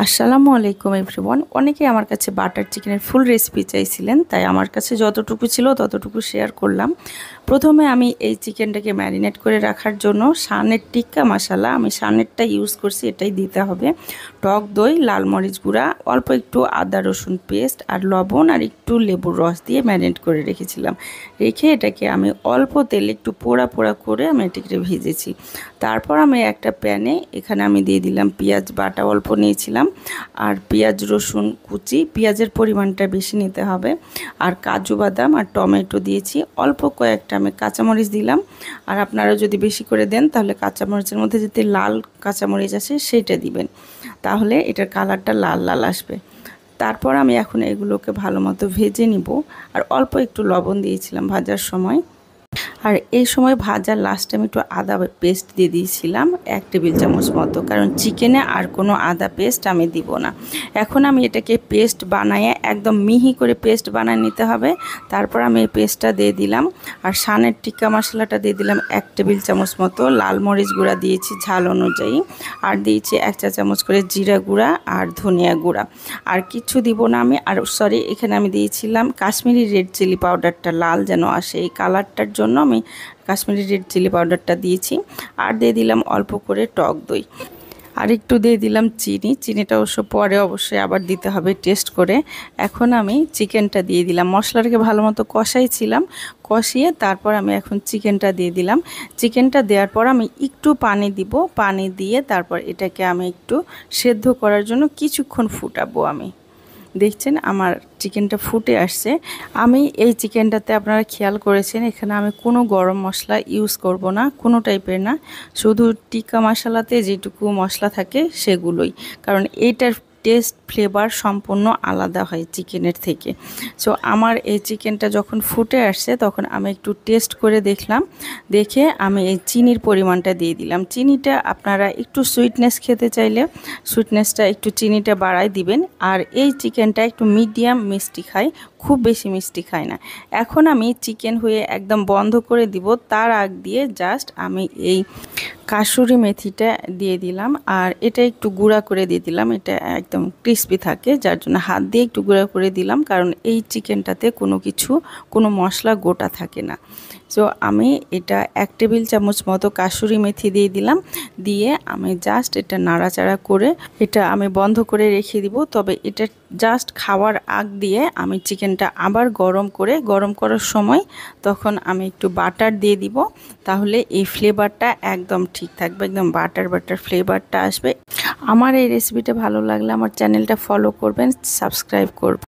আসসালামু আলাইকুম এভরিওয়ান। অনেকেই আমার কাছে বাটার চিকেনের ফুল রেসিপি চাইছিলেন, তাই আমার কাছে যতটুকু ছিল ততটুকু শেয়ার করলাম। প্রথমে আমি এই চিকেনটাকে ম্যারিনেট করে রাখার জন্য সানের টিক্কা মশলা, আমি সানেরটা ইউজ করছি, এটাই দিতে হবে। টক দই, লাল মরিচ গুঁড়া, অল্প একটু আদা রসুন পেস্ট আর লবণ আর একটু লেবুর রস দিয়ে ম্যারিনেট করে রেখেছিলাম। রেখে এটাকে আমি অল্প তেলে একটু পোড়া পোড়া করে আমি এটাকে ভেজেছি। তারপর আমি একটা প্যানে এখানে আমি দিয়ে দিলাম পেঁয়াজ বাটা, অল্প নিয়েছিলাম, আর পেঁয়াজ রসুন কুচি, পেঁয়াজের পরিমাণটা বেশি নিতে হবে, আর কাজু বাদাম আর টমেটো দিয়েছি, অল্প কয়েকটা আমি কাঁচামরিচ দিলাম। আর আপনারা যদি বেশি করে দেন তাহলে কাঁচামরিচের মধ্যে যদি লাল কাঁচামরিচ আছে সেইটা দিবেন, তাহলে এটার কালারটা লাল লাল আসবে। তারপর আমি এখন এগুলোকে ভালো মতো ভেজে নিব। আর অল্প একটু লবণ দিয়েছিলাম ভাজার সময়। আর এই সময় ভাজার লাস্টে আমি একটু আদা পেস্ট দিয়ে দিয়েছিলাম 1 টেবিল চামচ মতো, কারণ চিকেনে আর কোনো আদা পেস্ট আমি দিব না। এখন আমি এটাকে পেস্ট বানায় একদম মিহি করে পেস্ট বানায় নিতে হবে। তারপর আমি এই পেস্টটা দিয়ে দিলাম, আর সানের টিক্কা মশলাটা দিয়ে দিলাম 1 টেবিল চামচ মতো, লাল মরিচ গুঁড়া দিয়েছি ঝাল অনুযায়ী, আর দিয়েছি 1 চা চামচ করে জিরা গুঁড়া আর ধনিয়া গুঁড়া। আর কিছু দিব না আমি। আর সরি, এখানে আমি দিয়েছিলাম কাশ্মীরি রেড চিলি পাউডারটা, লাল যেন আসে এই কালারটার জন্য আমি কাশ্মীরি রেড চিলি পাউডারটা দিয়েছি। আর দিয়ে দিলাম অল্প করে টক দই, আর একটু দিয়ে দিলাম চিনি। চিনিটা অবশ্য পরে অবশ্যই আবার দিতে হবে টেস্ট করে। এখন আমি চিকেনটা দিয়ে দিলাম, মশলাটাকে ভালো মতো কষাইছিলাম, কষিয়ে তারপর আমি এখন চিকেনটা দিয়ে দিলাম। চিকেনটা দেওয়ার পর আমি একটু পানি দিব, পানি দিয়ে তারপর এটাকে আমি একটু সেদ্ধ করার জন্য কিছুক্ষণ ফুটাবো। আমি দেখছেন আমার চিকেনটা ফুটে আসছে। আমি এই চিকেনটাতে আপনারা খেয়াল করেছেন এখানে আমি কোনো গরম মশলা ইউজ করব না, কোনো টাইপের না, শুধু টিক্কা মশলাতে যেটুকু মশলা থাকে সেগুলোই, কারণ এইটার টেস্ট ফ্লেভার সম্পূর্ণ আলাদা হয় চিকেনের থেকে। সো আমার এই চিকেনটা যখন ফুটে আসছে তখন আমি একটু টেস্ট করে দেখলাম, দেখে আমি এই চিনির পরিমাণটা দিয়ে দিলাম। চিনিটা আপনারা একটু সুইটনেস খেতে চাইলে সুইটনেসটা একটু চিনিটা বাড়ায় দিবেন। আর এই চিকেনটা একটু মিডিয়াম মিষ্টি খায়, খুব বেশি মিষ্টি খায় না। এখন আমি চিকেন হয়ে একদম বন্ধ করে দিব, তার আগ দিয়ে জাস্ট আমি এই কাসুরি মেথিটা দিয়ে দিলাম, আর এটা একটু গুঁড়া করে দিয়ে দিলাম। এটা একদম ক্রিস্পি থাকে, যার জন্য হাত দিয়ে একটু গুঁড়া করে দিলাম, কারণ এই চিকেনটাতে কোনো মশলা গোটা থাকে না। সো আমি এটা 1 টেবিল চামচ মতো কাসুরি মেথি দিয়ে দিলাম, দিয়ে আমি জাস্ট এটা নাড়াচাড়া করে এটা আমি বন্ধ করে রেখে দিব। তবে এটা জাস্ট খাওয়ার আগ দিয়ে আমি চিকেনটা আবার গরম করার সময় তখন আমি একটু বাটার দিয়ে দিব, তাহলে এই ফ্লেভারটা একদম ঠিক থাকবে, একদম বাটার ফ্লেভারটা আসবে। আমার এই রেসিপিটা ভালো লাগলে আমার চ্যানেলটা ফলো করবেন, সাবস্ক্রাইব করবেন।